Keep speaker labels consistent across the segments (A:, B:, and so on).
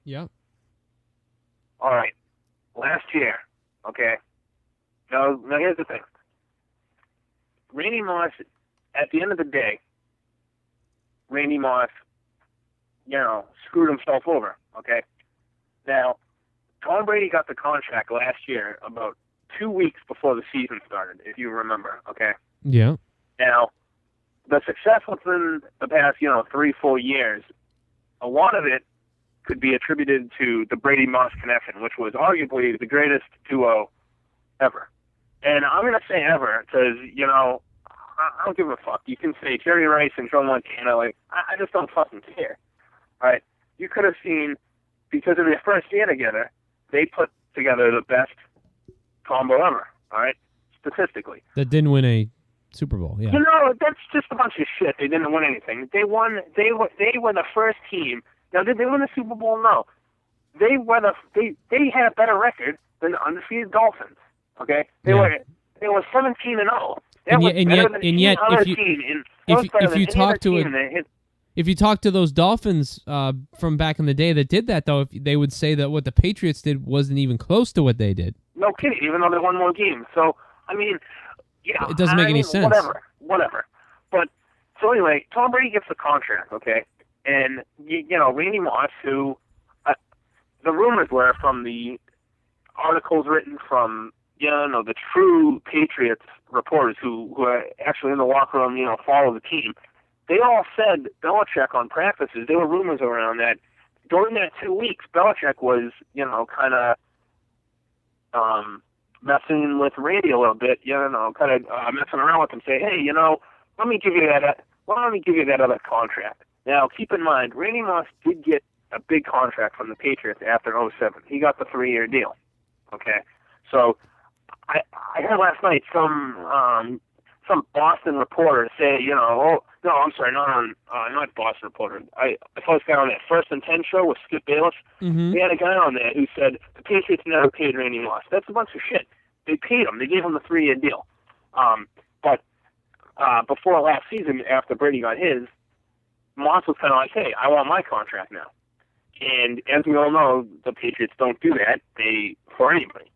A: Yeah.
B: All right. Last year, okay. Now here's the thing. Randy Moss, at the end of the day, Randy Moss, screwed himself over, okay? Now, Tom Brady got the contract last year about 2 weeks before the season started, if you remember, okay?
A: Yeah.
B: Now, the success within the past, 3-4 years, a lot of it could be attributed to the Brady-Moss connection, which was arguably the greatest duo ever. And I'm going to say ever because, I don't give a fuck. You can say Jerry Rice and Joe Montana. I just don't fucking care. All right? You could have seen, because in their first year together, they put together the best combo ever. All right? Statistically.
A: That didn't win a Super Bowl, yeah.
B: That's just a bunch of shit. They didn't win anything. They won. They were the first team. Now, did they win the Super Bowl? No. They had a better record than the undefeated Dolphins. Okay? They were 17-0.
A: And yet, if you talk to those Dolphins from back in the day that did that, though, they would say that what the Patriots did wasn't even close to what they did.
B: No kidding, even though they won more games. So, I mean,
A: it doesn't make any sense.
B: Whatever. But, so anyway, Tom Brady gets the contract, okay? And, Randy Moss, who, the rumors were from the articles written from, the true Patriots reporters who are actually in the locker room, follow the team. They all said Belichick on practices. There were rumors around that during that 2 weeks, Belichick was, kind of messing with Randy a little bit, kind of messing around with him, say, hey, let me give you that other contract. Now, keep in mind, Randy Moss did get a big contract from the Patriots after 2007. He got the 3-year deal. Okay, so I heard last night some Boston reporter say, oh no, I'm sorry, not Boston reporter. I saw this guy on that First and 10 show with Skip Bayless.
A: Mm-hmm.
B: They had a guy on there who said the Patriots never paid Randy Moss. That's a bunch of shit. They paid him. They gave him the 3-year deal. But before last season, after Brady got his, Moss was kind of like, hey, I want my contract now. And as we all know, the Patriots don't do that for anybody.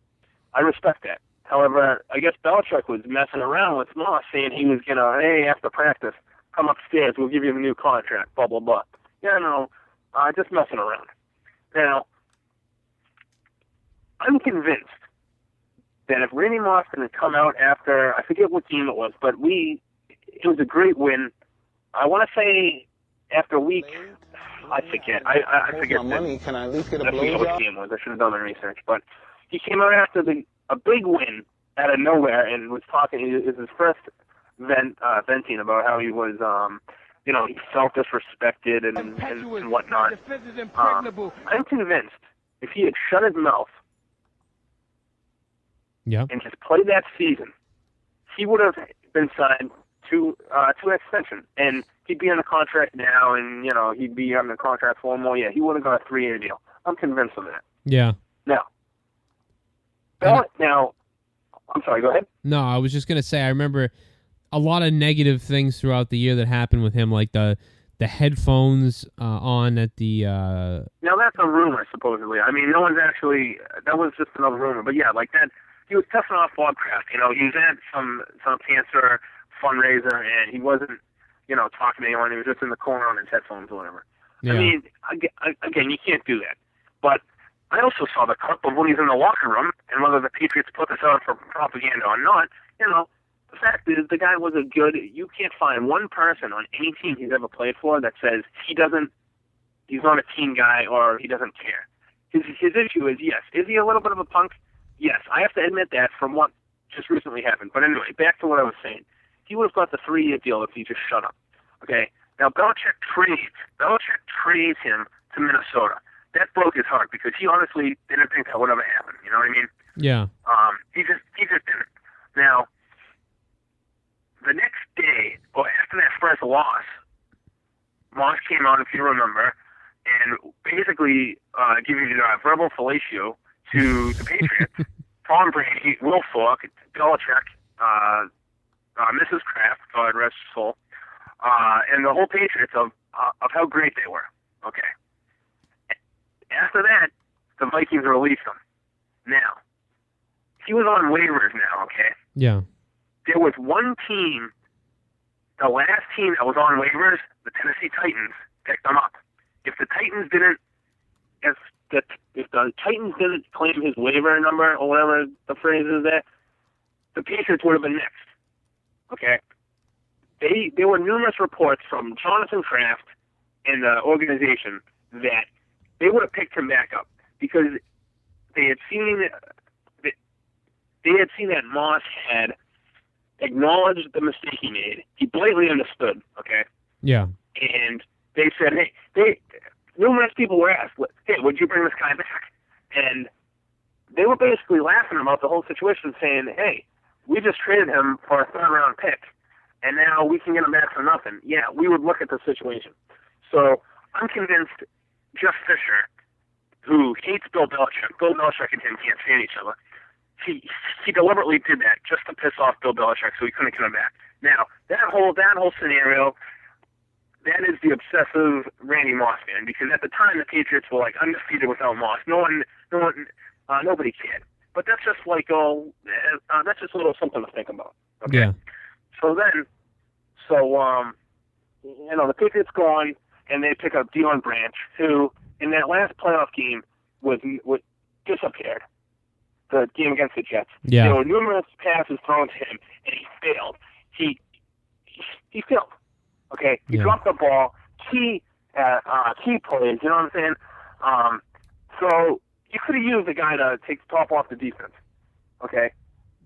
B: I respect that. However, I guess Belichick was messing around with Moss, saying he was going to, hey, after practice, come upstairs, we'll give you the new contract, blah, blah, blah. Just messing around. Now, I'm convinced that if Randy Moss had come out after, I forget what game it was, but it was a great win. I want to say after week, I forget. I forget
C: money. Can I at least get a
B: I forget what
C: blowjob?
B: game it was. I should have done my research. But he came out after a big win out of nowhere and was talking. It was his first venting about how he was, he felt disrespected and whatnot. I'm convinced if he had shut his mouth and just played that season, he would have been signed to an extension, and he'd be on the contract now, and he'd be on the contract for one more year. He would have got a 3-year deal. I'm convinced of that.
A: Yeah.
B: Now, I'm sorry. Go ahead.
A: No, I was just gonna say I remember a lot of negative things throughout the year that happened with him, like the headphones on at the.
B: Now that's a rumor, supposedly. I mean, no one's actually. That was just another rumor, but yeah, like that. He was testing off Bob Kraft. He was at some cancer fundraiser, and he wasn't, talking to anyone. He was just in the corner on his headphones or whatever.
A: Yeah.
B: I mean, again, you can't do that. But I also saw the clip of when he's in the locker room, and whether the Patriots put this out for propaganda or not, the fact is the guy was you can't find one person on any team he's ever played for that says he's not a team guy or he doesn't care. His issue is, yes, is he a little bit of a punk? Yes, I have to admit that from what just recently happened. But anyway, back to what I was saying. He would have got the 3-year deal if he just shut up. Okay? Now, Belichick trades him to Minnesota. That broke his heart because he honestly didn't think that would ever happen. You know what I mean?
A: Yeah.
B: He just didn't. Now, the next day, or after that first loss, Moss came out, if you remember, and basically giving verbal fellatio to the Patriots. Tom Brady, Will Falk, Belichick, Mrs. Kraft, God rest his soul, and the whole Patriots of how great they were. Okay. After that, the Vikings released him. Now, he was on waivers now, okay?
A: Yeah.
B: There was one team, the last team that was on waivers, the Tennessee Titans, picked him up. If the Titans didn't, if the Titans didn't claim his waiver number or whatever the phrase is there, the Patriots would have been next. Okay? There were numerous reports from Jonathan Kraft and the organization that they would have picked him back up because they had seen that Moss had acknowledged the mistake he made. He blatantly understood, okay?
A: Yeah.
B: And they said, numerous people were asked, hey, would you bring this guy back? And they were basically laughing about the whole situation, saying, hey, we just traded him for a third-round pick, and now we can get him back for nothing. Yeah, we would look at the situation. So I'm convinced Jeff Fisher, who hates Bill Belichick and him can't stand each other, he deliberately did that just to piss off Bill Belichick so he couldn't get him back. Now, that whole scenario, that is the obsessive Randy Moss fan, because at the time the Patriots were like undefeated without Moss. Nobody cared. But that's just like that's just a little something to think about. Okay?
A: Yeah.
B: So the Patriots go on and they pick up Deion Branch, who in that last playoff game was disappeared. The game against the Jets.
A: Yeah.
B: There were numerous passes thrown to him, and he failed. He failed. Okay, he dropped the ball. Key plays. You know what I'm saying? So you could have used a guy to take the top off the defense. Okay,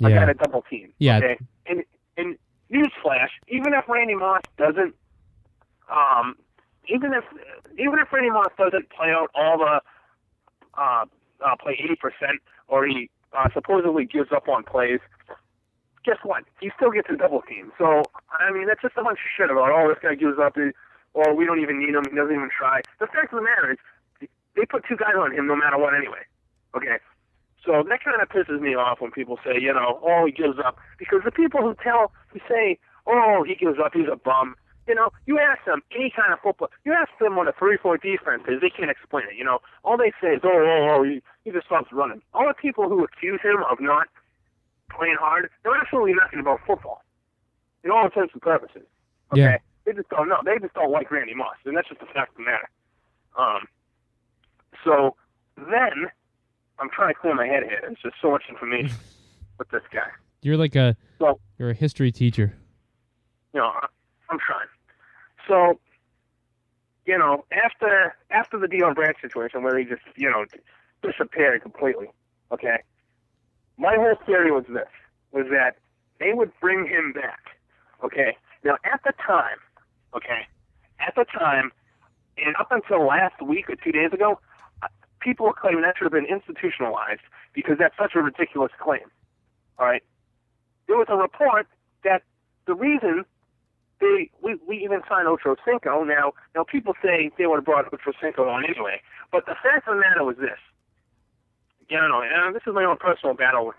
B: a guy to double team.
A: Yeah.
B: Okay, and newsflash: even if Randy Moss doesn't, even if Randy Moss doesn't play out all the play 80%, or he supposedly gives up on plays, guess what? He still gets a double team. So, I mean, that's just a bunch of shit about, this guy gives up, or we don't even need him, he doesn't even try. The fact of the matter is, they put two guys on him no matter what anyway. Okay? So that kind of pisses me off when people say, he gives up. Because the people who say, he gives up, he's a bum. You ask them any kind of football, you ask them what a 3-4 defense is, they can't explain it. All they say is, he just stops running. All the people who accuse him of not playing hard, know absolutely nothing about football. In all intents and purposes. Okay?
A: Yeah.
B: They just don't know. They just don't like Randy Moss, and that's just the fact of the matter. So then, I'm trying to clear my head here. There's just so much information with this guy.
A: You're like you're a history teacher.
B: I'm trying. So, after the Deion Branch situation where he just, disappeared completely, okay, my whole theory was that they would bring him back, okay? Now, at the time, and up until last week or 2 days ago, people were claiming that should have been institutionalized because that's such a ridiculous claim, all right? There was a report that the reason we even signed Ocho Cinco. Now people say they would have brought Ocho Cinco on anyway, but the fact of the matter was this. This is my own personal battle with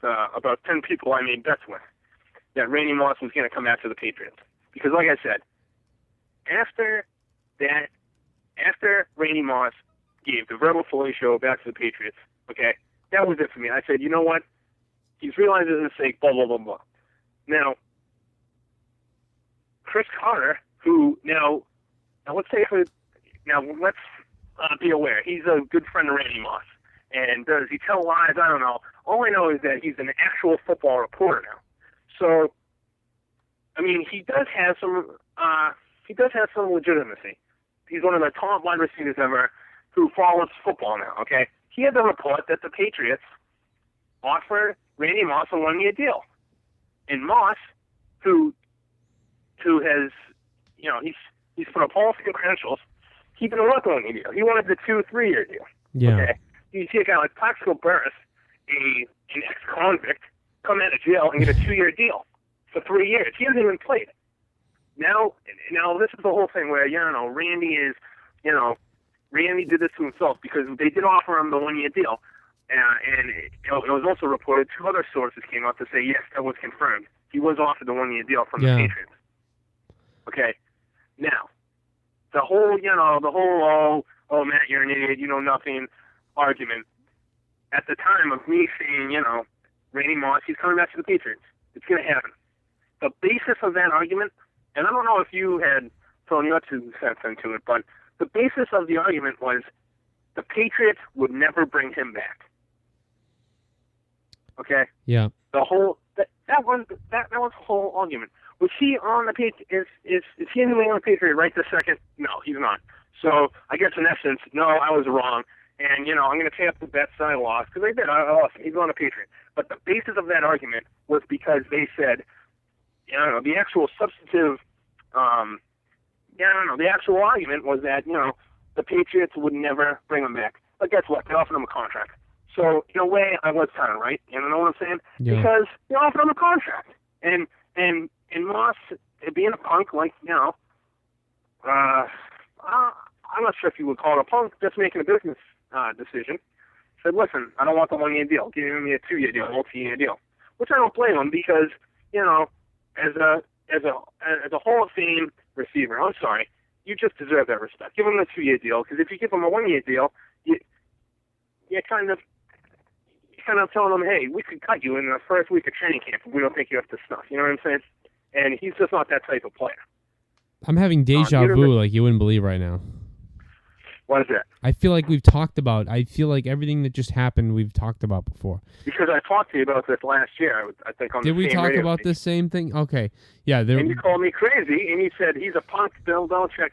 B: about 10 people I made bets with, that Randy Moss was going to come after the Patriots. Because like I said, after Randy Moss gave the verbal fellatio back to the Patriots, okay, that was it for me. I said, you know what? He's realized his mistake, blah, blah, blah, blah. Now, Chris Carter, who let's be aware, he's a good friend of Randy Moss. And does he tell lies? I don't know. All I know is that he's an actual football reporter now. So, I mean, he does have some legitimacy. He's one of the top wide receivers ever who follows football now, okay? He had the report that the Patriots offered Randy Moss a one-year deal. And Moss, who has, he's put up all few credentials, he didn't want the one-year deal. He wanted the 2-3-year deal.
A: Yeah.
B: Okay? You see a guy like Plaxico Burress, an ex-convict, come out of jail and get a 2-year deal for 3 years. He hasn't even played. Now this is the whole thing where, Randy did this to himself because they did offer him the 1-year deal. And it was also reported, 2 other sources came out to say, yes, that was confirmed. He was offered the 1-year deal from the Patriots. Okay. Now, the whole "Oh, Matt, you're an idiot. You know nothing." Argument. At the time of me saying, Randy Moss, he's coming back to the Patriots. It's going to happen. The basis of that argument, and I don't know if you had thrown your 2 cents into it, but the basis of the argument was the Patriots would never bring him back. Okay?
A: Yeah.
B: The whole that was the whole argument. Was he on the Patriots? Is he in the New England Patriot right this second? No, he's not. So I guess in essence, no, I was wrong. And, I'm going to pay up the bets that I lost, because I did. I lost. He's on a Patriot. But the basis of that argument was because they said, the actual substantive, the actual argument was that, the Patriots would never bring him back. But guess what? They offered him a contract. So, in a way, I was kind of right. You know what I'm saying?
A: Yeah.
B: Because they offered him a contract. And Moss, being a punk, like, I'm not sure if you would call it a punk, just making a business decision, said, listen, I don't want the 1-year deal. Give me a 2-year deal, multi-year deal. Which I don't blame him because, as a Hall of Fame receiver, I'm sorry, you just deserve that respect. Give him a 2-year deal, because if you give him a 1-year deal, you're kind of telling him, hey, we could cut you in the first week of training camp if we don't think you have to snuff. You know what I'm saying? And he's just not that type of player.
A: I'm having deja vu like you wouldn't believe right now.
B: What is that?
A: I feel like we've talked about. I feel like everything that just happened we've talked about before.
B: Because I talked to you about this last year, I think on the same radio.
A: Did we talk about this same thing? Okay. Yeah.
B: And you called me crazy, and you said he's a punk. Bill Belichick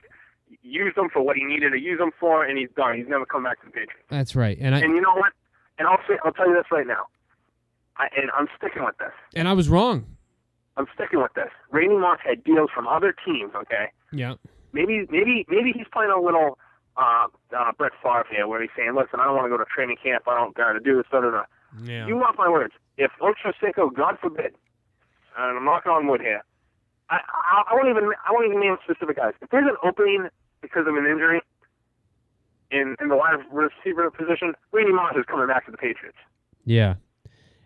B: used him for what he needed to use him for, and he's done. He's never come back to the Patriots.
A: That's right. And
B: you know what? And I'll tell you this right now. And I'm sticking with this.
A: And I was wrong.
B: I'm sticking with this. Randy Moss had deals from other teams, okay?
A: Yeah.
B: Maybe he's playing a little Brett Favre here, where he's saying, listen, I don't want to go to training camp. I don't got to do this.
A: Yeah.
B: You mark my words. If Ocho Cinco, God forbid, and I'm knocking on wood here, I won't even name specific guys. If there's an opening because of an injury in the wide receiver position, Randy Moss is coming back to the Patriots.
A: Yeah.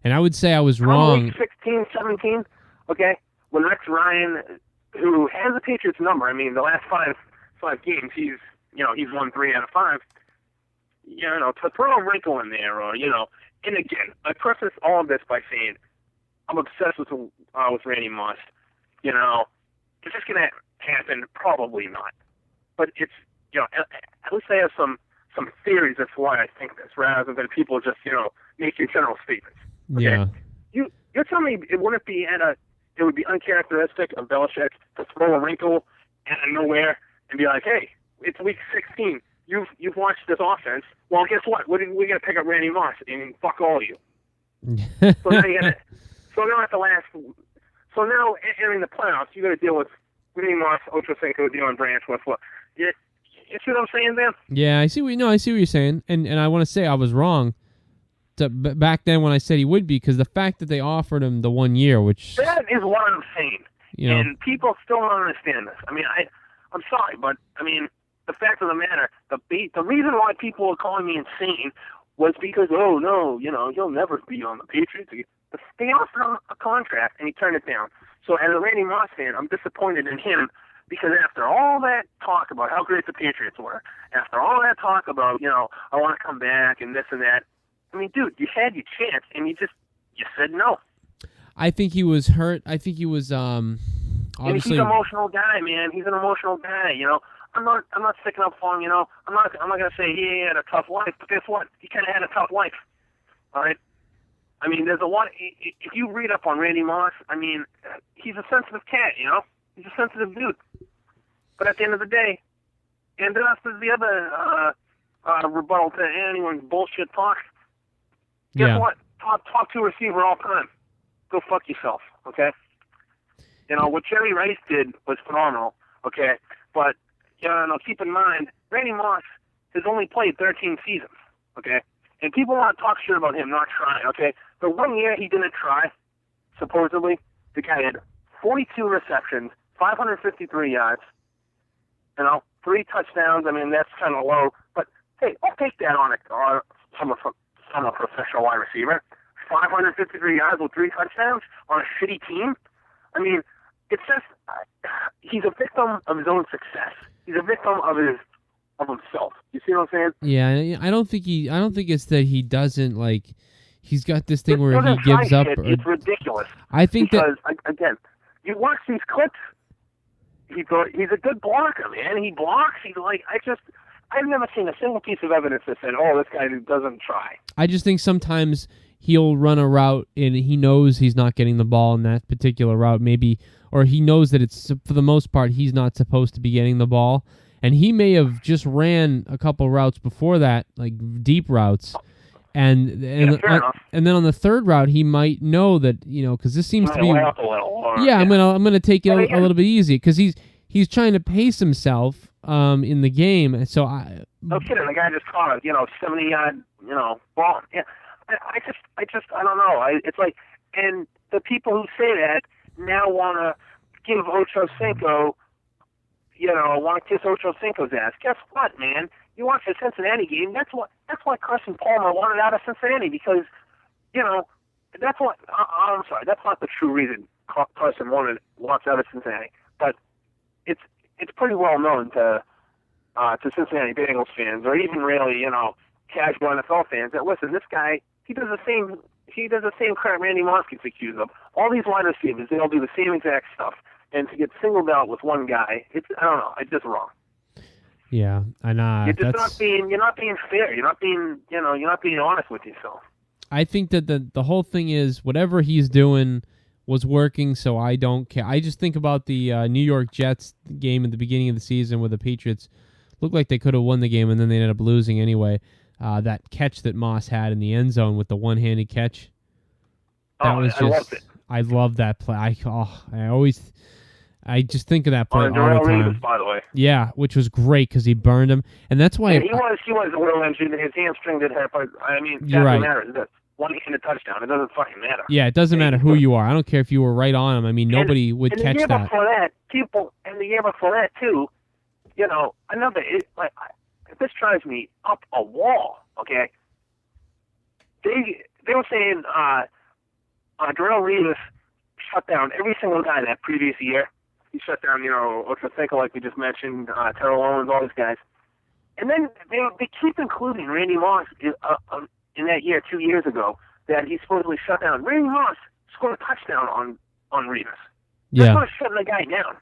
A: And I would say I was wrong.
B: Week 16, 17, okay, when Rex Ryan, who has the Patriots number, I mean, the last five games, he's won 3 out of 5. To throw a wrinkle in there, or and again, I preface all of this by saying I'm obsessed with Randy Moss. Is this gonna happen? Probably not. But it's at least I have some theories as to why I think this, rather than people just making general statements. Okay?
A: Yeah.
B: You're telling me it would be uncharacteristic of Belichick to throw a wrinkle out of nowhere and be like, hey, it's week 16. You've watched this offense. Well, guess what? We're gonna pick up Randy Moss and fuck all of you. So now entering the playoffs, you got to deal with Randy Moss, Ocho Cinco, Deion Branch, Westlaw. You see what I'm saying, Dan?
A: Yeah, I see what you're saying, and I want to say I was wrong back then when I said he would be, because the fact that they offered him the 1 year, which
B: that is what I'm saying, and people still don't understand this. I mean, I'm sorry, but I mean, the fact of the matter, the reason why people are calling me insane was because, oh no, he'll never be on the Patriots. They offered him a contract and he turned it down. So as a Randy Moss fan, I'm disappointed in him, because after all that talk about how great the Patriots were, after all that talk about, I want to come back and this and that, I mean, dude, you had your chance and you said no.
A: I think he was hurt. I think he was obviously.
B: And he's an emotional guy, man. He's an emotional guy. I'm not sticking up for him. I'm not gonna say he had a tough life, but guess what? He kind of had a tough life. All right. I mean, there's a lot. If you read up on Randy Moss, I mean, he's a sensitive cat. He's a sensitive dude. But at the end of the day, and that's the other rebuttal to anyone's bullshit talk. Guess what? Top 2 receiver all time. Go fuck yourself, okay? What Jerry Rice did was phenomenal, okay? But, keep in mind, Randy Moss has only played 13 seasons, okay? And people want to talk shit about him not trying, okay? The 1 year he didn't try, supposedly, the guy had 42 receptions, 553 yards, 3 touchdowns. I mean, that's kind of low. But, hey, I'll take that from a professional wide receiver. 553 yards with 3 touchdowns on a shitty team. I mean, it's just he's a victim of his own success. He's a victim of his of himself. You see what I'm saying?
A: Yeah, I don't think it's that he doesn't like. He's got this thing where he
B: Doesn't try
A: gives up.
B: shit. It's ridiculous.
A: I think
B: because, again, you watch these clips. He's a good blocker, man. He blocks. I've never seen a single piece of evidence that said, "Oh, this guy doesn't try."
A: I just think sometimes he'll run a route and he knows he's not getting the ball in that particular route, maybe, or he knows that it's for the most part he's not supposed to be getting the ball, and he may have just ran a couple routes before that, like deep routes. And then on the third route, he might know that, because this seems to be. I'm gonna take it a little bit easy because he's trying to pace himself in the game. So
B: no kidding, the guy just caught a 70-yard ball. Yeah, I don't know. It's like, and the people who say that now want to give Ochocinco, want to kiss Ochocinco's ass. Guess what, man? You watch the Cincinnati game. That's why Carson Palmer wanted out of Cincinnati because, that's what. I'm sorry, that's not the true reason Carson wants out of Cincinnati. But it's pretty well known to Cincinnati Bengals fans, or even really casual NFL fans, that listen, this guy he does the same crap Randy Moss gets accused of. All these wide receivers, they all do the same exact stuff, and to get singled out with one guy, I don't know, it's just wrong.
A: Yeah, and
B: you're not being fair. You're not being honest with yourself.
A: I think that the whole thing is whatever he's doing was working, so I don't care. I just think about the New York Jets game at the beginning of the season where the Patriots looked like they could have won the game, and then they ended up losing anyway. That catch that Moss had in the end zone with the one-handed catch. That was just. I loved it. I love that play. I just think of that play all the time.
B: Revis, by the way.
A: Yeah, which was great because he burned him, and that's why
B: he was a little injured. His hamstring did hurt, but
A: you're right.
B: Matter. That's one-handed touchdown. It doesn't fucking matter.
A: Yeah, it doesn't matter who you are. I don't care if you were right on him. I mean, nobody would catch that.
B: And the year before that too, this drives me up a wall. Okay, they were saying Darrelle Revis shut down every single guy that previous year. He shut down, Ochocinco, like we just mentioned, Terrell Owens, all these guys. And then they keep including Randy Moss in that year, 2 years ago, that he supposedly shut down. Randy Moss scored a touchdown on Revis. That's not shutting the guy down.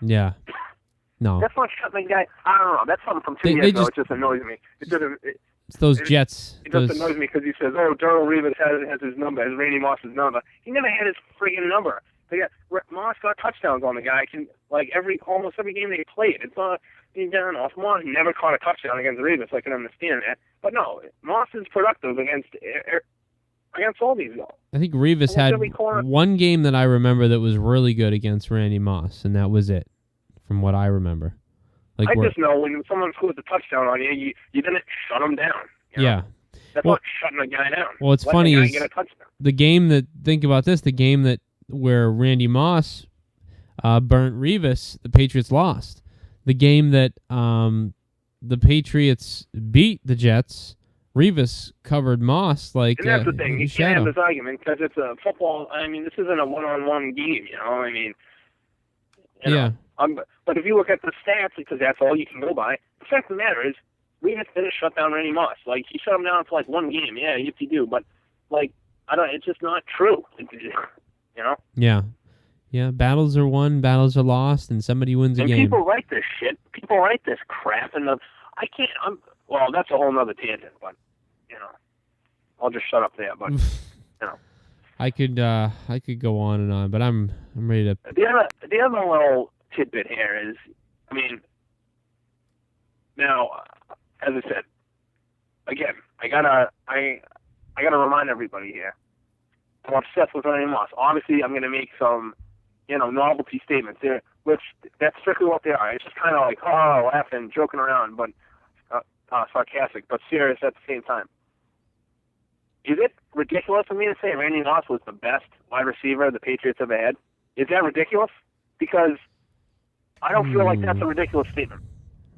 A: Yeah. No.
B: That's not shutting the guy. I don't know. That's something from 2 years ago. It just annoys me.
A: It's those Jets.
B: It just annoys me because he says, Darrelle Revis has his number, has Randy Moss's number. He never had his friggin' number. Moss got touchdowns on the guy. Almost every game they played. It's not being down off. Moss never caught a touchdown against Revis. I can understand that. But no, Moss is productive against all these guys.
A: I think Revis had one game that I remember that was really good against Randy Moss, and that was it, from what I remember.
B: I just know when someone scores a touchdown on you didn't shut him down.
A: Yeah.
B: That's not shutting a guy down.
A: Well, it's funny is the game that, think about this, the game that where Randy Moss burnt Revis, the Patriots lost. The game that the Patriots beat the Jets, Revis covered Moss like
B: and that's the thing. You can't have this argument because it's a football. I mean, this isn't a one-on-one game,
A: Yeah.
B: But if you look at the stats, because that's all you can go by, the fact of the matter is, Revis didn't shut down Randy Moss. Like, he shut him down for one game. Yeah, you do. But it's just not true.
A: Yeah. Yeah, battles are won, battles are lost, and somebody wins a game.
B: And people write this shit. People write this crap, and I can't. Well, that's a whole nother tangent, but I'll just shut up there. But
A: I could go on and on, but I'm ready to.
B: The other little tidbit here is, now, as I said, again, I gotta remind everybody here. I'm obsessed with Randy Moss. Obviously, I'm going to make some, novelty statements there, which that's strictly what they are. It's just kind of like, laughing, joking around, but sarcastic, but serious at the same time. Is it ridiculous for me to say Randy Moss was the best wide receiver the Patriots ever had? Is that ridiculous? Because I don't feel like that's a ridiculous statement.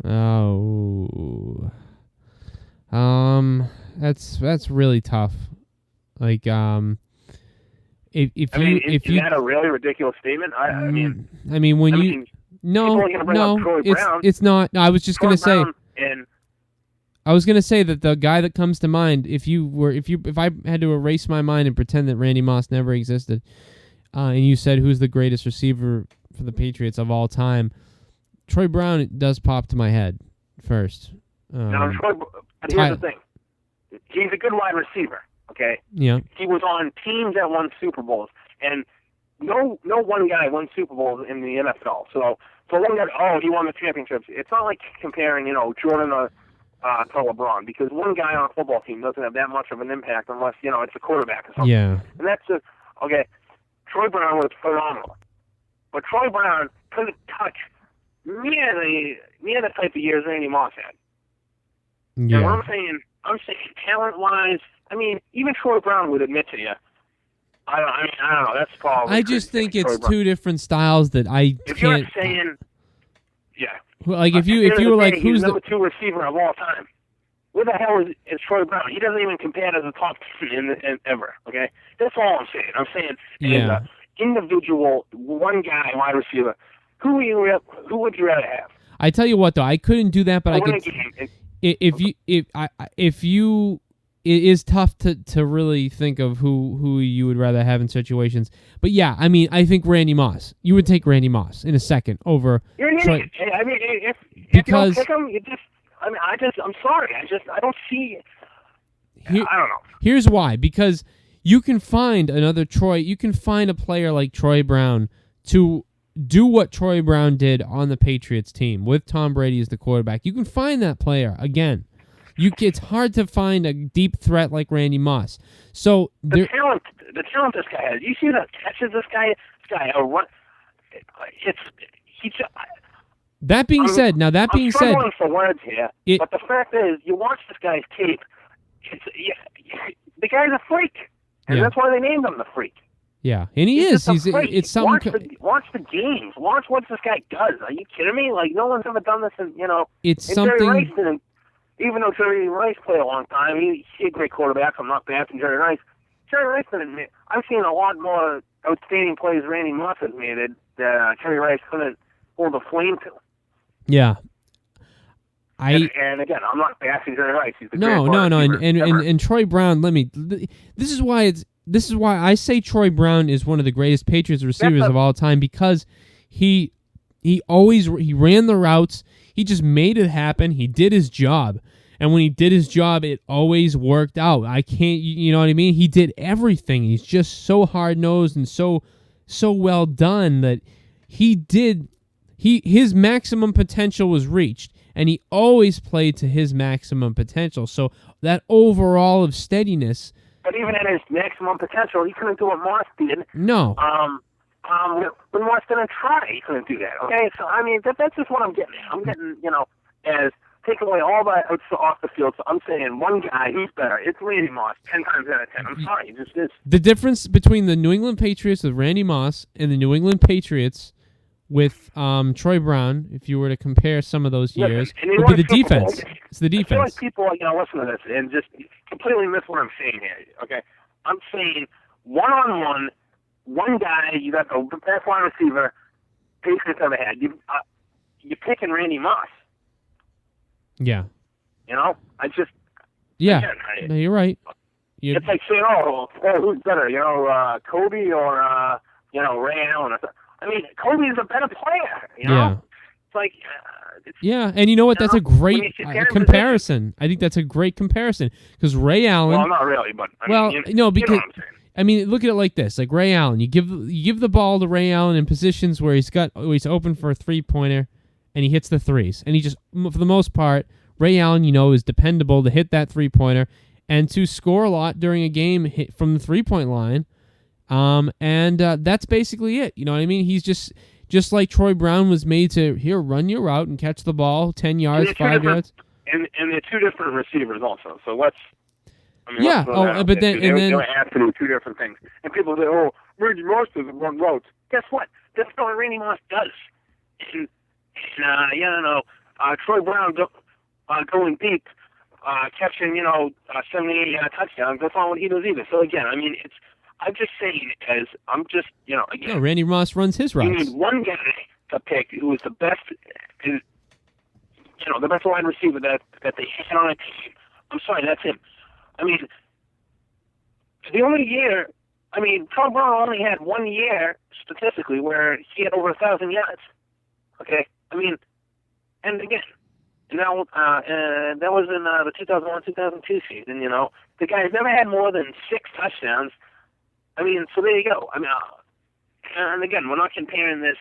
A: Oh, that's really tough. Like, if
B: is that a really ridiculous statement?
A: No, it's not. No, I was just gonna say
B: And
A: I was gonna say that the guy that comes to mind, if I had to erase my mind and pretend that Randy Moss never existed, and you said who's the greatest receiver for the Patriots of all time, Troy Brown does pop to my head first.
B: now, but here's the thing: he's a good wide receiver. Okay.
A: Yeah.
B: He was on teams that won Super Bowls, and no one guy won Super Bowls in the NFL. So one guy, he won the championships. It's not like comparing, Jordan to LeBron, because one guy on a football team doesn't have that much of an impact unless, it's a quarterback or something.
A: Yeah.
B: And that's just, okay, Troy Brown was phenomenal. But Troy Brown couldn't touch near the type of years Randy Moss had.
A: Yeah.
B: And what I'm saying talent-wise, even Troy Brown would admit to you, I don't know, that's probably...
A: I just think it's two different styles that I
B: if
A: can't...
B: You're saying... Yeah.
A: Like, if you were like, who's
B: the number 2 receiver of all time? Where the hell is Troy Brown? He doesn't even compare to the top 10 ever, okay? That's all I'm saying. I'm saying, as an individual, one guy, wide receiver, who would you rather have?
A: I tell you what, though, I couldn't do that, but I could... It is tough to really think of who you would rather have in situations. But yeah, I think Randy Moss. You would take Randy Moss in a second over
B: You're an
A: Troy.
B: idiot. If you don't pick him, you just... I'm sorry. I don't see... I don't know.
A: Here's why. Because you can find a player like Troy Brown to do what Troy Brown did on the Patriots team with Tom Brady as the quarterback. You can find that player again. It's hard to find a deep threat like Randy Moss. So
B: the talent this guy has. You see the catches this guy what?
A: That being said,
B: I'm struggling for words here, but the fact is, you watch this guy's tape. The guy's a freak, and that's why they named him the Freak.
A: Yeah, and he's it's something.
B: Watch the games. Watch what this guy does. Are you kidding me? Like, no one's ever done this.
A: It's
B: and
A: something.
B: Jerry Rice didn't. Even though Jerry Rice played a long time, he's a great quarterback. I'm not bad from Jerry Rice. Jerry Rice didn't. I've seen a lot more outstanding plays Randy Moss has made that Jerry Rice couldn't hold a flame to.
A: Yeah.
B: And again, I'm not bashing Jerry Rice. He's
A: no, and Troy Brown. This is why I say Troy Brown is one of the greatest Patriots receivers of all time, because he ran the routes. He just made it happen. He did his job. And when he did his job, it always worked out. You know what I mean? He did everything. He's just so hard-nosed and so well done that his maximum potential was reached, and he always played to his maximum potential. So that overall of steadiness.
B: But even at his maximum potential, he couldn't do what Moss did.
A: No.
B: When Moss didn't try, he couldn't do that. Okay, so that's just what I'm getting at. I'm getting, as take away all that off the field. So I'm saying one guy who's better. It's Randy Moss, 10 times out of 10. I'm sorry, it just is.
A: The difference between the New England Patriots with Randy Moss and the New England Patriots with Troy Brown, if you were to compare some of those years, would be the defense. It's the defense.
B: I feel like people, listen to this and just completely miss what I'm saying here. Okay, I'm saying one-on-one. One guy, you got the best wide receiver Patriots ever had. You're picking Randy Moss.
A: Yeah.
B: I just...
A: Yeah,
B: again,
A: no, you're right.
B: It's like saying, who's better, Kobe or, Ray Allen? Kobe is a better player,
A: Yeah.
B: It's like...
A: yeah, and you know what? That's a great comparison. I think that's a great comparison, because Ray Allen...
B: Well, not really, but...
A: because...
B: You know what I'm saying.
A: Look at it like this: like Ray Allen, you give the ball to Ray Allen in positions where he's open for a 3-pointer, and he hits the threes, and he just, for the most part, Ray Allen, is dependable to hit that 3-pointer and to score a lot during a game from the 3-point line, and that's basically it. You know what I mean? He's just like Troy Brown was made to run your route and catch the ball 10 yards, 5 yards,
B: and they're two different receivers also. So let's.
A: Yeah. But then
B: they have to do two different things. And people say, Randy Moss doesn't run routes. Guess what? That's what Randy Moss does. And Troy Brown going deep, catching 78 touchdowns. That's not what he does either. So again, I'm just saying again.
A: No, Randy Moss runs his routes.
B: You need one guy to pick who is the best. the best wide receiver that they had on a team. I'm sorry, that's him. I mean, the only year, Tom Brown only had 1 year statistically where he had over 1,000 yards. Okay, and again, and that was in the 2001-2002 season. The guy's never had more than 6 touchdowns. So there you go. And again, we're not comparing this,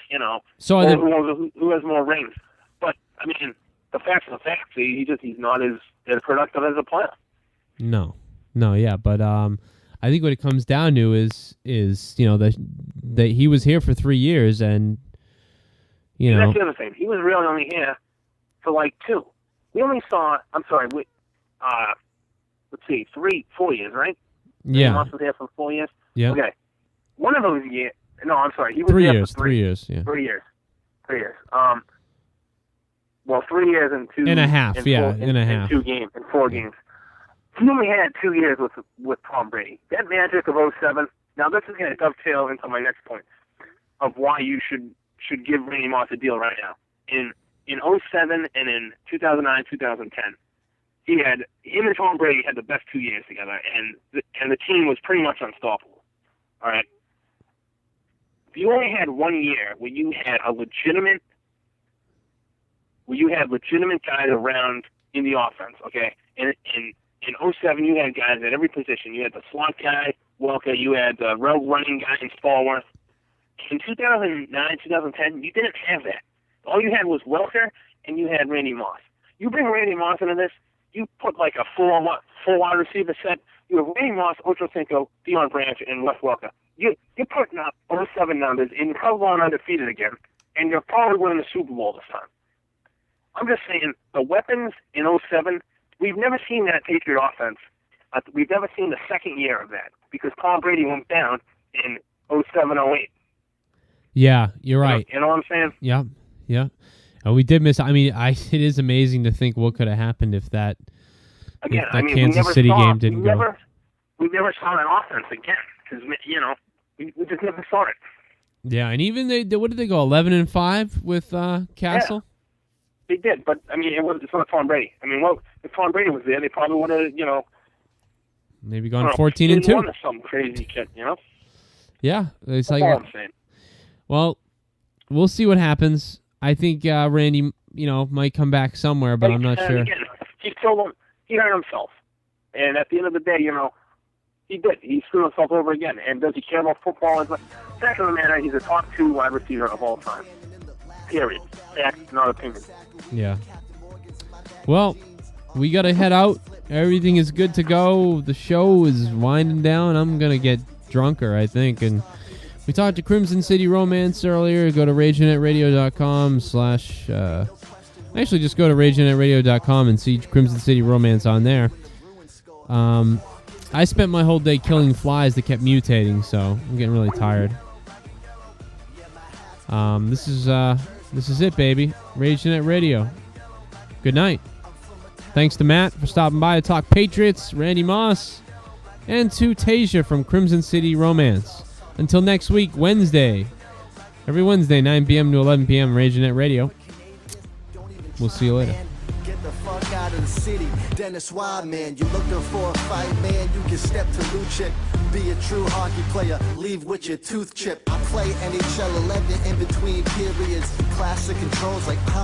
A: So
B: who has more rings. But the facts are the facts. He's not as productive as a player.
A: No, yeah, but I think what it comes down to is that he was here for 3 years, and
B: that's the other thing. He was really only here for like 2. We only saw. Let's see, 4 years, right?
A: Yeah.
B: Moss was here for 4 years.
A: Yeah.
B: Okay. One of those years. No, I'm sorry. He was
A: 3
B: there
A: years.
B: for
A: 3 years. Yeah.
B: 3 years. 3 years. Well, 3 years and 2
A: and a half.
B: and
A: Yeah,
B: 4,
A: and a half.
B: 2 games and 4 games. He only had 2 years with Tom Brady. That magic of 2007. Now this is going to dovetail into my next point of why you should give Randy Moss a deal right now. In 2007 and in 2009, 2010, him and Tom Brady had the best 2 years together, and the team was pretty much unstoppable. All right. You only had 1 year where you had legitimate guys around in the offense. Okay, and in 2007, you had guys at every position. You had the slot guy, Welker. You had the route running guy in Stallworth. In 2009, 2010, you didn't have that. All you had was Welker, and you had Randy Moss. You bring Randy Moss into this, you put like a full wide receiver set. You have Randy Moss, Ocho Cinco, Deion Branch, and Wes Welker. You're putting up 07 numbers, and you're probably going undefeated again, and you're probably winning the Super Bowl this time. I'm just saying, the weapons in 07, we've never seen that Patriot offense. We've never seen the second year of that, because Tom Brady went down in 07, 08.
A: Yeah, you're right.
B: You know what I'm saying?
A: Yeah. And we did miss. It is amazing to think what could have happened if that Kansas City game didn't go.
B: We never saw that offense again because we just never saw it.
A: Yeah, and even what did they go 11-5 with Castle?
B: Yeah, they did, but it's not Tom Brady. If Tom Brady was there, they probably would have
A: maybe gone 14-2.
B: Some crazy shit,
A: Yeah, it's
B: That's all I'm saying.
A: Well, we'll see what happens. I think Randy, might come back somewhere, but I'm not sure.
B: Again, he hurt himself, and at the end of the day, he did. He screwed himself over again. And does he care about football? Fact of the matter, he's a top 2 wide receiver of all time. Period. Fact, not opinion.
A: Yeah. Well, we got to head out. Everything is good to go. The show is winding down. I'm going to get drunker, I think, and we talked to Crimson City Romance earlier. Go to RageNetRadio.com / actually, just go to RageNetRadio.com and see Crimson City Romance on there. I spent my whole day killing flies that kept mutating, so I'm getting really tired. This is it, baby. RageNet Radio. Good night. Thanks to Matt for stopping by to talk Patriots, Randy Moss, and to Tasia from Crimson City Romance. Until next week, Wednesday. Every Wednesday, 9 p.m. to 11 p.m., RageNet Radio. We'll see you later.
C: Get the fuck out of the city. Dennis Wideman, you looking for a fight, man? You can step to Lucic. Be a true hockey player. Leave with your tooth chip. I play NHL 11 in between periods. Classic controls like